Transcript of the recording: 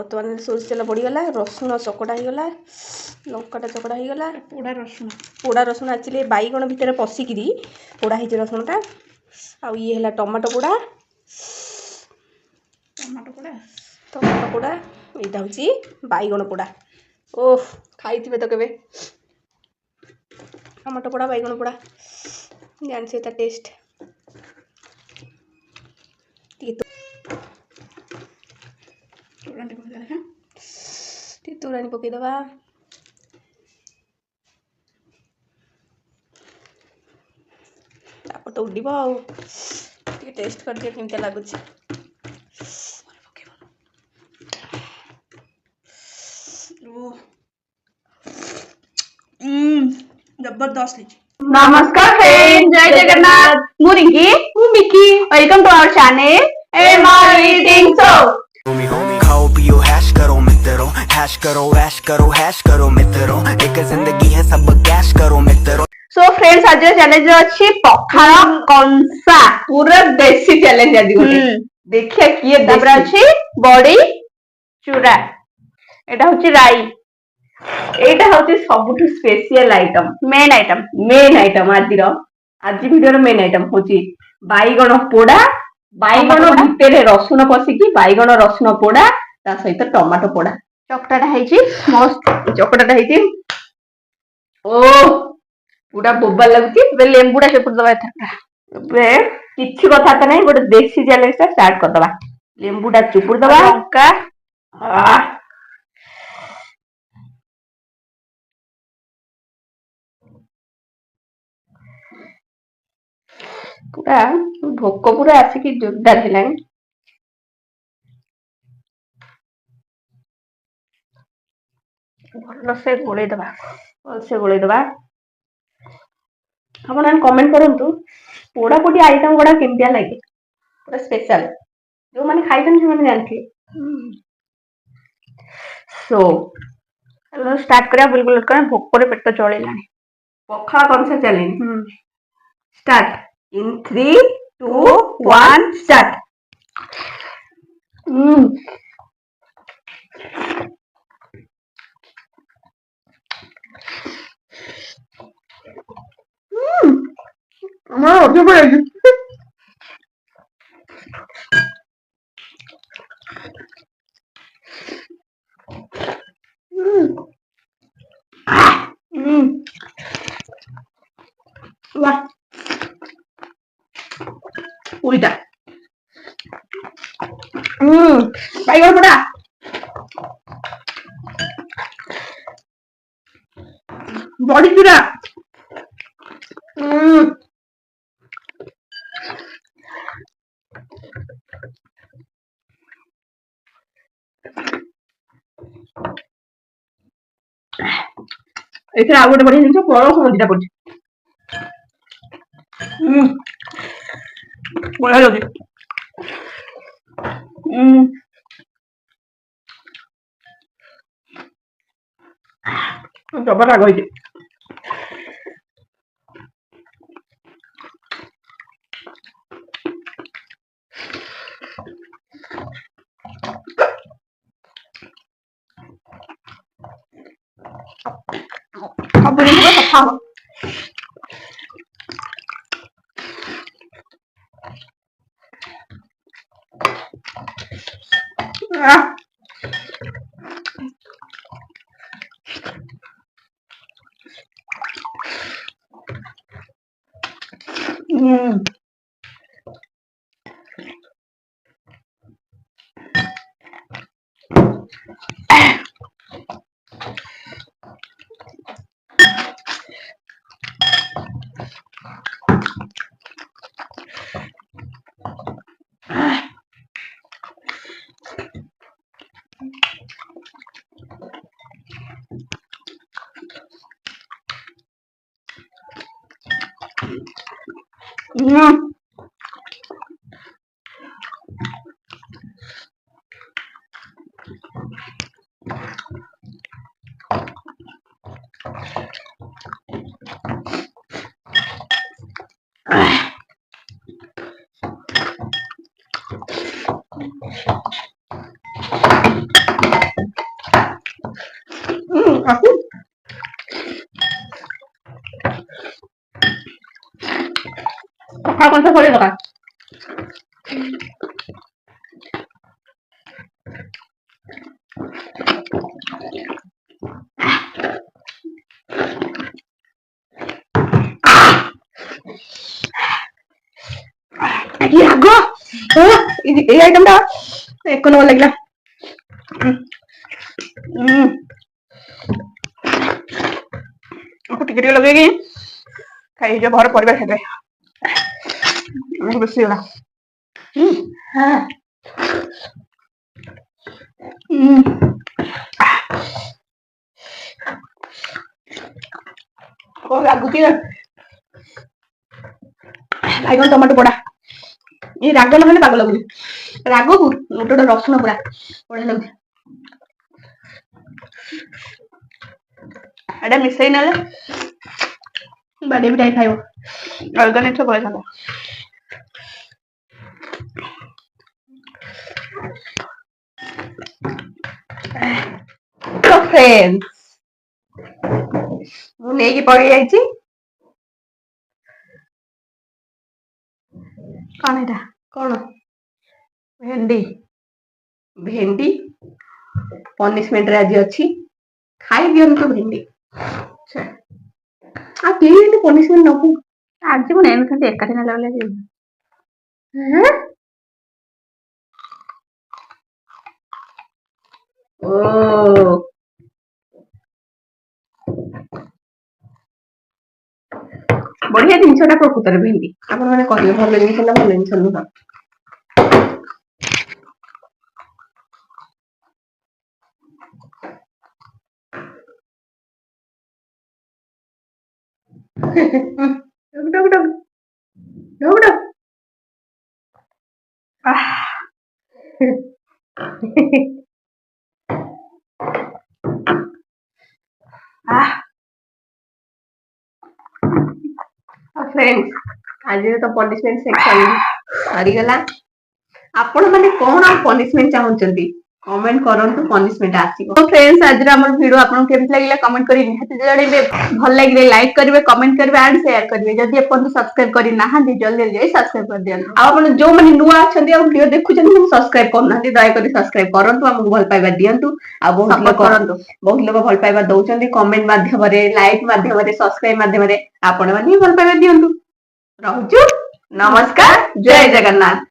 बर्तमान सोरिष तेल पड़गला रसुण चकटा हो गला लंकाटा चकटा हो गला पोड़ा रसुण एक्चुअली बैगण भितर पशिकी पोड़ा हो रसुणटा आ ये है टमाटो पोड़ा टमाटो पोड़ा यहाँ हूँ बैगण पोड़ा ओह खाई तो केवे टमाटो पोड़ा बैगण पोड़ा जानसी ता टेस्ट तोराणी पकईदबा तो उड़ब आगे टेस्ट कर दिया केमती लगुच जबरदस्त। नमस्कार फ्रेंड, जय जगन्नाथ। मु रिंकी, मु Miki. Welcome to our channel MR eating show. खाओ पियो हैश करो मित्रों एक जिंदगी है सब कैश करो मित्रों। सो फ्रेंड्स आज चैलेंज अछि पखाल कंसा पूरा देसी चैलेंज आज गोटे देखिए किए दबरा अछि बॉडी चूरा एटा होछि राई एटा होछि सबुठु स्पेशल आइटम मेन आइटम आज वीडियो मेन आइटम होछि बैगण पोड़ा बैगण भितर रसुण पसिकी बैगण रसुण पोड़ा ता सहित टमाटो पोड़ा चकटाटा हैछि मस्त चकटाटा हैछि ओ पूरा बोबा लगुची बे लेंबुडा चपुड़ दबा बे किछि कथा त नै गोटे देसी चैलेंज ता स्टार्ट कर दबा लेंबुडा चपुड़ दबा लंका पूरा भोक पूरा आसिकी जोरदार हेलानी भलसे गोले दबा आपण कमेंट करंतु पोड़ा पोटी आइटम गुड़ा केमतिया लगे पूरा स्पेशल जो माने खाइछन से माने जानथि सो चलो स्टार्ट करिया बिल्कुल कर भोक रे पेट चलेलानी पखा कंसा चैलेंज स्टार्ट इन 3 2 1 स्टार्ट अरे बड़े वाह उल्टा बैगन पोड़ा बॉडी चूरा एथे आ गोटे बढ़िया जिनिस पड़ो समझिटा पड़छ बढ़िया लगे जबर राग होइछे अब ये कथा ପଖାଳ କଂସା ସରିବା ଦରକାର। কি ରାଗ ଏଇ ଆଇଟମ ଟା ଏକ ନମ୍ବର ଲାଗିଲା। ଟିକେ ଟିକେ ଲଗେଇକି ଖାଇଯିବ ଘର ପରିବାର ଖାଇବେ। ବେଶୀ ହେଲା। ଲାଗୁଛି ବାଇଗଣ ଟମାଟୋ ପୋଡା। ଏଇ ରାଗ ନହେଲେ ପାଗ ଲାଗୁନି। ରାଗକୁ ଗୋଟେ ଗୋଟେ ରସୁଣ ପୁରା ବଢିଆ ଲାଗୁଛି। ଏଇଟା ମିଶେଇ ନେଲେ ବାଡି ବି ଯାଇ ଖାଇବ। ଅଲଗା ଜିନିଷ ପଳେଇଥାନ୍ତା। ତ ଫ୍ରେଣ୍ଡସ୍ ମୁଁ ନେଇକି ପଳେଇ ଯାଇଛି। କଣ ଏଇଟା? କଣ? ଭେଣ୍ଡି। ଭେଣ୍ଡି ପନିଶମେଣ୍ଟରେ ଆଜି ଅଛି। ଖାଇ ଦିଅନ୍ତୁ ଭେଣ୍ଡି। ଆଉ କେହି ଏମିତି ପନିଶମେଣ୍ଟ ନବୁ। ଆଜି ମୁଁ ନେଇନଥାନ୍ତି ଏକାଠି ନେଲା ବେଳେ ଓ ବଢିଆ ଜିନିଷଟା ପ୍ରକୃତରେ ଭେଣ୍ଡି। ଆପଣ ମାନେ କହିବେ ଭଲ ଜିନିଷ ନା ଭଲ ଜିନିଷ ନୁହଁ। फ्रेंड्स आज तो पनिशमेंट सेक्शन सरीगला। आपण माने कोन पनिशमेंट चाहउचंती कमेंट करंतु पनिशमेंट आसीबो। तो फ्रेंड्स आज हमर वीडियो आपन केमति लागला कमेंट करी निहाती जणैबे। भल लागिले लाइक करिवे कमेंट करिवे एंड शेयर करिवे। जदि अपन सब्सक्राइब करि नाहांती जल्दी जल्दी सब्सक्राइब कर दियंतु। आपण जो माने नुवा अछंती आ वीडियो देखुचंती सब्सक्राइब करनांती दया करी सब्सक्राइब करंतु हमहु भल पाइबा दियंतु। आ बहुत लोग भल पाइबा दउचंती कमेंट माध्यम रे लाइक माध्यम रे सब्सक्राइब माध्यम रे आपण माने भल पाइबा दियंतु। रहूछु नमस्कार जय जगन्नाथ।